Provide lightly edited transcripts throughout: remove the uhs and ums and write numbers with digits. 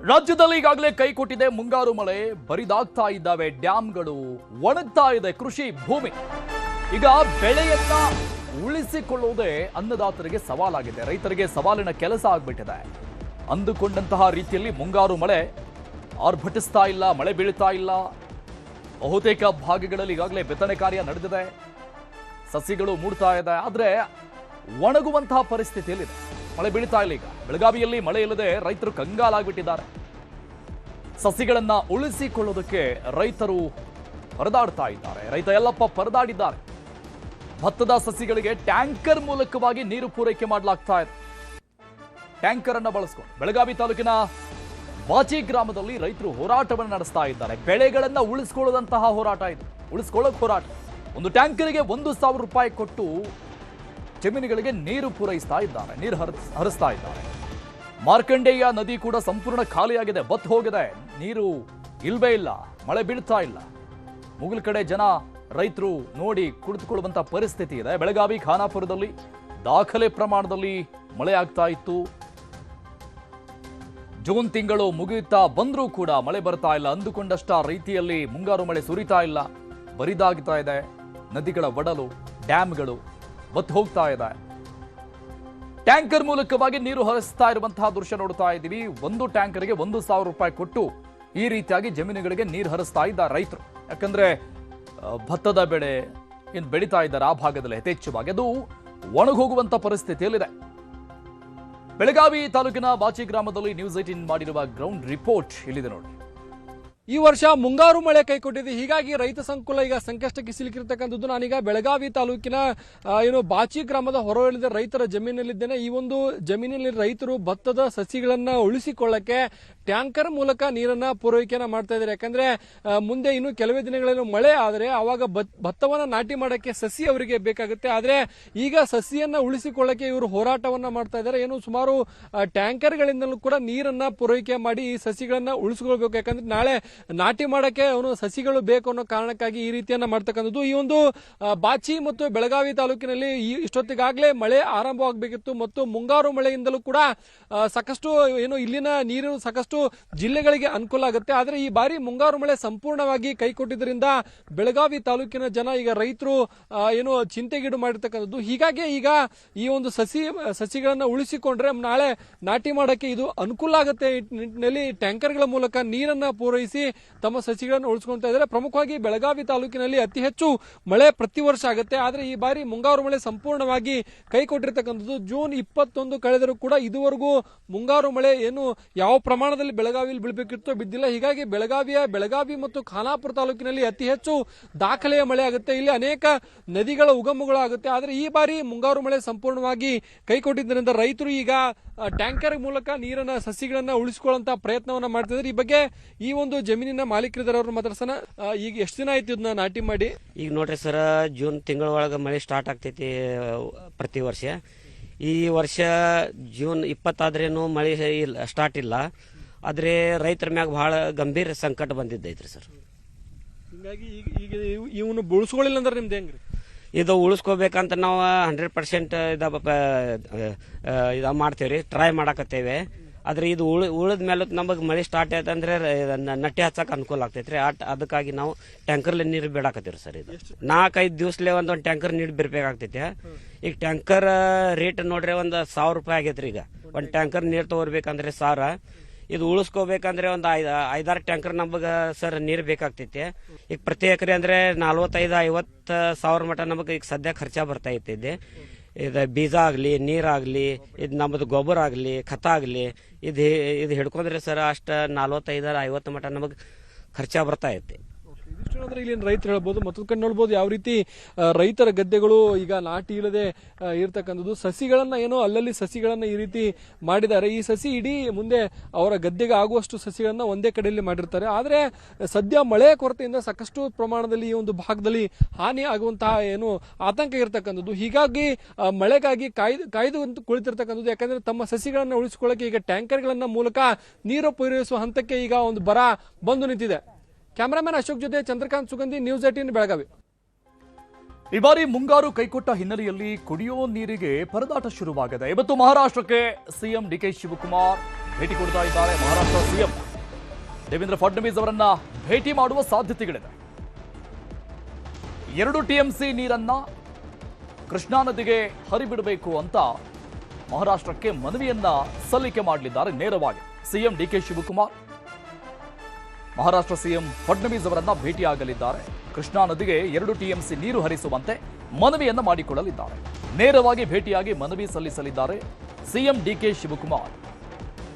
ರಾಜ್ಯದಲ್ಲಿ ಈಗಾಗಲೇ ಕೈ ಕೊಟ್ಟಿದೆ ಮುಂಗಾರು ಮಳೆ, ಬರಿದಾಗ್ತಾ ಇದ್ದಾವೆ ಡ್ಯಾಂಗಳು, ಒಣಗ್ತಾ ಇದೆ ಕೃಷಿ ಭೂಮಿ. ಈಗ ಬೆಳೆಯನ್ನ ಉಳಿಸಿಕೊಳ್ಳುವುದೇ ಅನ್ನದಾತರಿಗೆ ಸವಾಲಾಗಿದೆ, ರೈತರಿಗೆ ಸವಾಲಿನ ಕೆಲಸ ಆಗ್ಬಿಟ್ಟಿದೆ. ಅಂದುಕೊಂಡಂತಹ ರೀತಿಯಲ್ಲಿ ಮುಂಗಾರು ಮಳೆ ಆರ್ಭಟಿಸ್ತಾ ಇಲ್ಲ, ಮಳೆ ಬೀಳ್ತಾ ಇಲ್ಲ. ಬಹುತೇಕ ಭಾಗಗಳಲ್ಲಿ ಈಗಾಗಲೇ ಬಿತ್ತನೆ ಕಾರ್ಯ ನಡೆದಿದೆ, ಸಸಿಗಳು ಮೂಡ್ತಾ ಇದೆ. ಆದರೆ ಒಣಗುವಂತಹ ಪರಿಸ್ಥಿತಿಯಲ್ಲಿದೆ, ಮಳೆ ಬೀಳ್ತಾ ಇಲ್ಲ. ಈಗ ಬೆಳಗಾವಿಯಲ್ಲಿ ಮಳೆ ಇಲ್ಲದೆ ರೈತರು ಕಂಗಾಲಾಗ್ಬಿಟ್ಟಿದ್ದಾರೆ. ಸಸಿಗಳನ್ನ ಉಳಿಸಿಕೊಳ್ಳೋದಕ್ಕೆ ರೈತರು ಪರದಾಡ್ತಾ ಇದ್ದಾರೆ. ರೈತ ಯಲ್ಲಪ್ಪ ಪರದಾಡಿದ್ದಾರೆ. ಭತ್ತದ ಸಸಿಗಳಿಗೆ ಟ್ಯಾಂಕರ್ ಮೂಲಕವಾಗಿ ನೀರು ಪೂರೈಕೆ ಮಾಡಲಾಗ್ತಾ ಇದೆ. ಟ್ಯಾಂಕರ್ ಅನ್ನ ಬಳಸಿಕೊಂಡು ಬೆಳಗಾವಿ ತಾಲೂಕಿನ ಬಾಚಿ ಗ್ರಾಮದಲ್ಲಿ ರೈತರು ಹೋರಾಟವನ್ನು ನಡೆಸ್ತಾ ಇದ್ದಾರೆ. ಬೆಳೆಗಳನ್ನ ಉಳಿಸಿಕೊಳ್ಳುವಂತಹ ಹೋರಾಟ ಇದು, ಉಳಿಸ್ಕೊಳ್ಳೋಕೆ ಹೋರಾಟ. ಒಂದು ಟ್ಯಾಂಕರ್ಗೆ 1,000 ರೂಪಾಯಿ ಕೊಟ್ಟು ಜಮೀನುಗಳಿಗೆ ನೀರು ಪೂರೈಸ್ತಾ ಇದ್ದಾರೆ, ನೀರು ಹರಿಸ್ತಾ ಇದ್ದಾರೆ. ಮಾರ್ಕಂಡೇಯ ನದಿ ಕೂಡ ಸಂಪೂರ್ಣ ಖಾಲಿಯಾಗಿದೆ, ಬತ್ತು ಹೋಗಿದೆ, ನೀರು ಇಲ್ವೇ ಇಲ್ಲ, ಮಳೆ ಬೀಳ್ತಾ ಇಲ್ಲ. ಮುಗಿಲ್ ಕಡೆ ಜನ ರೈತರು ನೋಡಿ ಕುಳಿತುಕೊಳ್ಳುವಂತ ಪರಿಸ್ಥಿತಿ ಇದೆ. ಬೆಳಗಾವಿ ಖಾನಾಪುರದಲ್ಲಿ ದಾಖಲೆ ಪ್ರಮಾಣದಲ್ಲಿ ಮಳೆ ಆಗ್ತಾ ಇತ್ತು. ಜೂನ್ ತಿಂಗಳು ಮುಗಿಯುತ್ತಾ ಬಂದರೂ ಕೂಡ ಮಳೆ ಬರ್ತಾ ಇಲ್ಲ. ಅಂದುಕೊಂಡಷ್ಟ ರೀತಿಯಲ್ಲಿ ಮುಂಗಾರು ಮಳೆ ಸುರಿತಾ ಇಲ್ಲ, ಬರಿದಾಗ್ತಾ ಇದೆ. ನದಿಗಳ ಒಡಲು, ಡ್ಯಾಂಗಳು ಬತ್ತು ಹೋಗ್ತಾ ಇದೆ. ಟ್ಯಾಂಕರ್ ಮೂಲಕವಾಗಿ ನೀರು ಹರಿಸ್ತಾ ಇರುವಂತಹ ದೃಶ್ಯ ನೋಡ್ತಾ ಇದ್ದೀವಿ. ಒಂದು ಟ್ಯಾಂಕರ್ಗೆ 1,000 ರೂಪಾಯಿ ಕೊಟ್ಟು ಈ ರೀತಿಯಾಗಿ ಜಮೀನುಗಳಿಗೆ ನೀರು ಹರಿಸ್ತಾ ಇದ್ದಾರೆ ರೈತರು. ಯಾಕಂದ್ರೆ ಭತ್ತದ ಬೆಳೆ ಏನು ಬೆಳೀತಾ ಇದ್ದಾರೆ ಆ ಭಾಗದಲ್ಲಿ ಯಥೇಚ್ಛವಾಗಿ ಅದು ಒಣಗೋಗುವಂತ ಪರಿಸ್ಥಿತಿಯಲ್ಲಿದೆ. ಬೆಳಗಾವಿ ತಾಲೂಕಿನ ಬಾಚಿ ಗ್ರಾಮದಲ್ಲಿ ನ್ಯೂಸ್ 18 ಮಾಡಿರುವ ಗ್ರೌಂಡ್ ರಿಪೋರ್ಟ್ ಇಲ್ಲಿದೆ ನೋಡಿ. ಈ ವರ್ಷ ಮುಂಗಾರು ಮಳೆ ಕೈಕೊಟ್ಟಿದೆ, ಹೀಗಾಗಿ ರೈತ ಸಂಕುಲ ಈಗ ಸಂಕಷ್ಟಕ್ಕೆ ಸಿಲುಕಿರ್ತಕ್ಕಂಥದ್ದು. ನಾನೀಗ ಬೆಳಗಾವಿ ತಾಲೂಕಿನ ಬಾಚಿ ಗ್ರಾಮದ ಹೊರವಲಯದ ರೈತರ ಜಮೀನಲ್ಲಿದ್ದೇನೆ. ಈ ಒಂದು ಜಮೀನಿನಲ್ಲಿ ರೈತರು ಭತ್ತದ ಸಸಿಗಳನ್ನ ಉಳಿಸಿಕೊಳ್ಳಕ್ಕೆ ಟ್ಯಾಂಕರ್ ಮೂಲಕ ನೀರನ್ನ ಪೂರೈಕೆಯನ್ನ ಮಾಡ್ತಾ ಇದ್ದಾರೆ. ಯಾಕಂದ್ರೆ ಮುಂದೆ ಇನ್ನು ಕೆಲವೇ ದಿನಗಳಲ್ಲಿ ಮಳೆ ಆದರೆ ಆವಾಗ ಭತ್ತವನ್ನ ನಾಟಿ ಮಾಡಕ್ಕೆ ಸಸಿ ಅವರಿಗೆ ಬೇಕಾಗುತ್ತೆ. ಆದ್ರೆ ಈಗ ಸಸಿಯನ್ನ ಉಳಿಸಿಕೊಳ್ಳಕ್ಕೆ ಇವರು ಹೋರಾಟವನ್ನ ಮಾಡ್ತಾ ಇದ್ದಾರೆ. ಏನು ಸುಮಾರು ಟ್ಯಾಂಕರ್ಗಳಿಂದಲೂ ಕೂಡ ನೀರನ್ನ ಪೂರೈಕೆ ಮಾಡಿ ಈ ಸಸಿಗಳನ್ನ ಉಳಿಸಿಕೊಳ್ಬೇಕು. ಯಾಕಂದ್ರೆ ನಾಳೆ ನಾಟಿ ಮಾಡಕ್ಕೆ ಅವನು ಸಸಿಗಳು ಬೇಕು ಅನ್ನೋ ಕಾರಣಕ್ಕಾಗಿ ಈ ರೀತಿಯನ್ನ ಮಾಡ್ತಕ್ಕಂಥದ್ದು. ಈ ಒಂದು ಬಾಚಿ ಮತ್ತು ಬೆಳಗಾವಿ ತಾಲೂಕಿನಲ್ಲಿ ಇಷ್ಟೊತ್ತಿಗಾಗಲೇ ಮಳೆ ಆರಂಭವಾಗಬೇಕಿತ್ತು ಮತ್ತು ಮುಂಗಾರು ಮಳೆಯಿಂದಲೂ ಕೂಡ ಸಾಕಷ್ಟು ಇಲ್ಲಿನ ನೀರು ಸಾಕಷ್ಟು ಜಿಲ್ಲೆಗಳಿಗೆ ಅನುಕೂಲ ಆಗುತ್ತೆ. ಆದರೆ ಈ ಬಾರಿ ಮುಂಗಾರು ಮಳೆ ಸಂಪೂರ್ಣವಾಗಿ ಕೈಕೊಟ್ಟಿದ್ದರಿಂದ ಬೆಳಗಾವಿ ತಾಲೂಕಿನ ಜನ ಈಗ ರೈತರು ಚಿಂತೆಗೀಡು ಮಾಡಿರ್ತಕ್ಕಂಥದ್ದು. ಹೀಗಾಗಿ ಈಗ ಈ ಒಂದು ಸಸಿಗಳನ್ನ ಉಳಿಸಿಕೊಂಡ್ರೆ ನಾಳೆ ನಾಟಿ ಮಾಡಕ್ಕೆ ಇದು ಅನುಕೂಲ ಆಗುತ್ತೆ. ನಿಟ್ಟಿನಲ್ಲಿ ಟ್ಯಾಂಕರ್ಗಳ ಮೂಲಕ ನೀರನ್ನ ಪೂರೈಸಿ ತಮ್ಮ ಸಸಿಗಳನ್ನು ಉಳಿಸಿಕೊಳ್ತಾ ಇದ್ದಾರೆ. ಪ್ರಮುಖವಾಗಿ ಬೆಳಗಾವಿ ತಾಲೂಕಿನಲ್ಲಿ ಅತಿ ಹೆಚ್ಚು ಮಳೆ ಪ್ರತಿ ವರ್ಷ ಆಗುತ್ತೆ. ಆದರೆ ಈ ಬಾರಿ ಮುಂಗಾರು ಮಳೆ ಸಂಪೂರ್ಣವಾಗಿ ಕೈಕೊಟ್ಟಿರ್ತಕ್ಕಂಥದ್ದು. ಜೂನ್ 21 ಕಳೆದರೂ ಕೂಡ ಇದುವರೆಗೂ ಮುಂಗಾರು ಮಳೆ ಯಾವ ಪ್ರಮಾಣದಲ್ಲಿ ಬೆಳಗಾವಿಯಲ್ಲಿ ಬೀಳಬೇಕಿತ್ತು ಬಿದ್ದಿಲ್ಲ. ಹೀಗಾಗಿ ಬೆಳಗಾವಿ ಮತ್ತು ಖಾನಾಪುರ ತಾಲೂಕಿನಲ್ಲಿ ಅತಿ ಹೆಚ್ಚು ದಾಖಲೆಯ ಮಳೆ ಆಗುತ್ತೆ. ಇಲ್ಲಿ ಅನೇಕ ನದಿಗಳ ಉಗಮಗಳು ಆಗುತ್ತೆ. ಆದರೆ ಈ ಬಾರಿ ಮುಂಗಾರು ಮಳೆ ಸಂಪೂರ್ಣವಾಗಿ ಕೈಕೊಟ್ಟಿದ್ದರಿಂದ ರೈತರು ಈಗ ಟ್ಯಾಂಕರ್ ಮೂಲಕ ನೀರನ್ನ ಸಸಿಗಳನ್ನ ಉಳಿಸಿಕೊಳ್ಳುವಂತ ಪ್ರಯತ್ನವನ್ನ ಮಾಡ್ತಿದ್ದಾರೆ. ಈ ಬಗ್ಗೆ ಈ ಒಂದು ಜಮೀನಿನ ಮಾಲೀಕರಿದ್ದಾರೆ, ಅವ್ರನ್ನ ಮಾತಾಡ್ಸೋಣ. ಈಗ ಎಷ್ಟು ದಿನ ಆಯ್ತು ಇದನ್ನ ನಾಟಿ ಮಾಡಿ? ಈಗ ನೋಡ್ರಿ ಸರ್, ಜೂನ್ ತಿಂಗಳ ಒಳಗೆ ಮಳೆ ಸ್ಟಾರ್ಟ್ ಆಗ್ತೈತಿ ಪ್ರತಿ ವರ್ಷ. ಈ ವರ್ಷ ಜೂನ್ 20 ಆದ್ರೇನು ಮಳೆ ಸ್ಟಾರ್ಟ್ ಇಲ್ಲ. ಆದ್ರೆ ರೈತರ ಮ್ಯಾಗ ಬಹಳ ಗಂಭೀರ ಸಂಕಟ ಬಂದಿದ್ದೈತ್ರಿ ಸರ್. ಹಿಂಗಾಗಿ ಈಗ ಇವನು ಉಳಿಸ್ಕೊಳ್ಳಿಲ್ಲ ಅಂದ್ರೆ ನಿಮ್ದು ಹೆಂಗ್ರಿ? ಇದು ಉಳಿಸ್ಕೋಬೇಕಂತ ನಾವು 100% ಇದ ಮಾಡ್ತೇವ್ರಿ, ಟ್ರೈ ಮಾಡಾಕತ್ತೇವೆ. ಆದ್ರೆ ಇದು ಉಳಿದ ಮೇಲೆ ನಮಗೆ ಮಳೆ ಸ್ಟಾರ್ಟ್ ಆಯ್ತು ಅಂದ್ರೆ ನಟ್ಟಿ ಹಚ್ಚಕ್ಕೆ ಅನುಕೂಲ ಆಗ್ತೈತ್ರಿ. ಅದಕ್ಕಾಗಿ ನಾವು ಟ್ಯಾಂಕರ್ಲಿ ನೀರು ಬಿಡಾಕತ್ತೀವಿ ಸರ್. ಇದು 4-5 ದಿವಸಲೇ ಒಂದೊಂದು ಟ್ಯಾಂಕರ್ ನೀರು ಬಿಡ್ಬೇಕಾಗ್ತೈತಿ. ಈಗ ಟ್ಯಾಂಕರ್ ರೇಟ್ ನೋಡ್ರಿ 1,000 ರೂಪಾಯಿ ಆಗೈತ್ರಿ. ಈಗ ಒಂದು ಟ್ಯಾಂಕರ್ ನೀರು ತಗೋರ್ಬೇಕಂದ್ರೆ 1000. ಇದು ಉಳಿಸ್ಕೋಬೇಕಂದ್ರೆ ಒಂದು 5-6 ಟ್ಯಾಂಕರ್ ನಮಗೆ ಸರ್ ನೀರು ಬೇಕಾಗ್ತೈತಿ. ಈಗ ಪ್ರತಿ ಎಕರೆ ಅಂದ್ರೆ 45-50 ಸಾವಿರ ಮಟ ನಮಗೆ ಈಗ ಸದ್ಯ ಖರ್ಚ ಬರ್ತಾ ಇತ್ತಿದೆ. ಇದು ಬೀಜ ಆಗಲಿ, ನೀರಾಗಲಿ, ಇದು ನಮ್ಮದು ಗೊಬ್ಬರ ಆಗಲಿ, ಖತ ಆಗಲಿ, ಇದು ಹಿಡ್ಕೊಂಡ್ರೆ ಸರ್ ಅಷ್ಟು 45-50 ಮಟ ನಮಗೆ ಖರ್ಚ ಬರ್ತಾ ಐತಿ. ಇದಿಷ್ಟು ಇಲ್ಲಿ ರೈತರು ಹೇಳ್ಬೋದು. ಮತ್ತೊಂದು ಕಡೆ ನೋಡ್ಬೋದು ಯಾವ ರೀತಿ ರೈತರ ಗದ್ದೆಗಳು ಈಗ ನಾಟಿ ಇಲ್ಲದೆ ಇರ್ತಕ್ಕಂಥದ್ದು. ಸಸಿಗಳನ್ನ ಅಲ್ಲಲ್ಲಿ ಸಸಿಗಳನ್ನ ಈ ರೀತಿ ಮಾಡಿದ್ದಾರೆ. ಈ ಸಸಿ ಇಡೀ ಮುಂದೆ ಅವರ ಗದ್ದೆಗೆ ಆಗುವಷ್ಟು ಸಸಿಗಳನ್ನ ಒಂದೇ ಕಡೆಯಲ್ಲಿ ಮಾಡಿರ್ತಾರೆ. ಆದ್ರೆ ಸದ್ಯ ಮಳೆಯ ಕೊರತೆಯಿಂದ ಸಾಕಷ್ಟು ಪ್ರಮಾಣದಲ್ಲಿ ಈ ಒಂದು ಭಾಗದಲ್ಲಿ ಹಾನಿ ಆಗುವಂತಹ ಆತಂಕ ಇರತಕ್ಕಂಥದ್ದು. ಹೀಗಾಗಿ ಮಳೆಗಾಗಿ ಕಾಯ್ದು ಕುಳಿತಿರ್ತಕ್ಕಂಥದ್ದು. ಯಾಕಂದ್ರೆ ತಮ್ಮ ಸಸಿಗಳನ್ನ ಉಳಿಸಿಕೊಳ್ಳಕ್ಕೆ ಈಗ ಟ್ಯಾಂಕರ್ಗಳನ್ನ ಮೂಲಕ ನೀರು ಪೂರೈಸುವ ಹಂತಕ್ಕೆ ಈಗ ಒಂದು ಬರ ಬಂದು ನಿಂತಿದೆ. ಕ್ಯಾಮರಾಮನ್ ಅಶೋಕ್ ಜೊತೆ ಚಂದ್ರಕಾಂತ್ ಸುಗಂಧಿ, ನ್ಯೂಸ್ 18 ಬೆಳಗಾವಿ. ಈ ಬಾರಿ ಮುಂಗಾರು ಕೈಕೊಟ್ಟ ಹಿನ್ನೆಲೆಯಲ್ಲಿ ಕುಡಿಯೋ ನೀರಿಗೆ ಪರದಾಟ ಶುರುವಾಗಿದೆ. ಇವತ್ತು ಮಹಾರಾಷ್ಟ್ರಕ್ಕೆ ಸಿಎಂ ಡಿಕೆ ಶಿವಕುಮಾರ್ ಭೇಟಿ ಕೊಡ್ತಾ ಇದ್ದಾರೆ ಮಹಾರಾಷ್ಟ್ರ ಸಿಎಂ ದೇವೇಂದ್ರ ಫಡ್ನವೀಸ್ ಅವರನ್ನ ಭೇಟಿ ಮಾಡುವ ಸಾಧ್ಯತೆಗಳಿದೆ. 2 TMC ನೀರನ್ನ ಕೃಷ್ಣಾ ನದಿಗೆ ಹರಿಬಿಡಬೇಕು ಅಂತ ಮಹಾರಾಷ್ಟ್ರಕ್ಕೆ ಮನವಿಯನ್ನ ಸಲ್ಲಿಕೆ ಮಾಡಲಿದ್ದಾರೆ. ನೇರವಾಗಿ CM DK Shivakumar Maharashtra CM Fadnavis ಅವರನ್ನ ಭೇಟಿಯಾಗಲಿದ್ದಾರೆ. ಕೃಷ್ಣಾ ನದಿಗೆ 2 TMC ನೀರು ಹರಿಸುವಂತೆ ಮನವಿಯನ್ನ ಮಾಡಿಕೊಳ್ಳಲಿದ್ದಾರೆ. ನೇರವಾಗಿ ಭೇಟಿಯಾಗಿ ಮನವಿ ಸಲ್ಲಿಸಲಿದ್ದಾರೆ ಸಿಎಂ ಡಿಕೆ ಶಿವಕುಮಾರ್.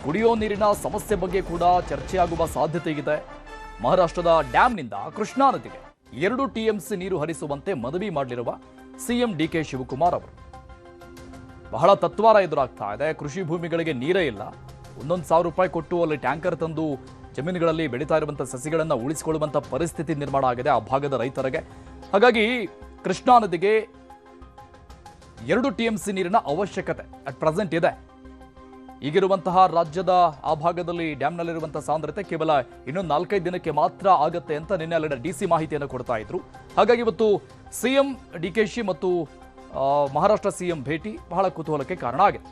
ಕುಡಿಯೋ ನೀರಿನ ಸಮಸ್ಯೆ ಬಗ್ಗೆ ಕೂಡ ಚರ್ಚೆಯಾಗುವ ಸಾಧ್ಯತೆ ಇದೆ. ಮಹಾರಾಷ್ಟ್ರದ ಡ್ಯಾಂನಿಂದ ಕೃಷ್ಣಾ ನದಿಗೆ 2 TMC ನೀರು ಹರಿಸುವಂತೆ ಮನವಿ ಮಾಡಲಿರುವ ಸಿಎಂ ಡಿಕೆ ಶಿವಕುಮಾರ್ ಅವರು ಬಹಳ ತತ್ವಾರ ಎದುರಾಗ್ತಾ ಇದೆ. ಕೃಷಿ ಭೂಮಿಗಳಿಗೆ ನೀರೇ ಇಲ್ಲ. 1,000 ರೂಪಾಯಿ ಕೊಟ್ಟು ಅಲ್ಲಿ ಟ್ಯಾಂಕರ್ ತಂದು ಜಮೀನುಗಳಲ್ಲಿ ಬೆಳೀತಾ ಇರುವಂತಹ ಸಸಿಗಳನ್ನು ಉಳಿಸಿಕೊಳ್ಳುವಂತ ಪರಿಸ್ಥಿತಿ ನಿರ್ಮಾಣ ಆಗಿದೆ ಆ ಭಾಗದ ರೈತರಿಗೆ. ಹಾಗಾಗಿ ಕೃಷ್ಣಾ ನದಿಗೆ 2 TMC ನೀರಿನ ಅವಶ್ಯಕತೆ ಅಟ್ ಪ್ರೆಸೆಂಟ್ ಇದೆ. ಈಗಿರುವಂತಹ ರಾಜ್ಯದ ಆ ಭಾಗದಲ್ಲಿ ಡ್ಯಾಂನಲ್ಲಿರುವಂತಹ ಸಾಂದ್ರತೆ ಕೇವಲ ಇನ್ನೊಂದು 4-5 ದಿನಕ್ಕೆ ಮಾತ್ರ ಆಗುತ್ತೆ ಅಂತ ನಿನ್ನೆ ಅಲ್ಲಿನ DC ಮಾಹಿತಿಯನ್ನು ಕೊಡ್ತಾ ಇದ್ರು. ಹಾಗಾಗಿ ಇವತ್ತು ಸಿಎಂ DKಶಿ ಮತ್ತು ಮಹಾರಾಷ್ಟ್ರ ಸಿಎಂ ಭೇಟಿ ಬಹಳ ಕುತೂಹಲಕ್ಕೆ ಕಾರಣ ಆಗಿದೆ.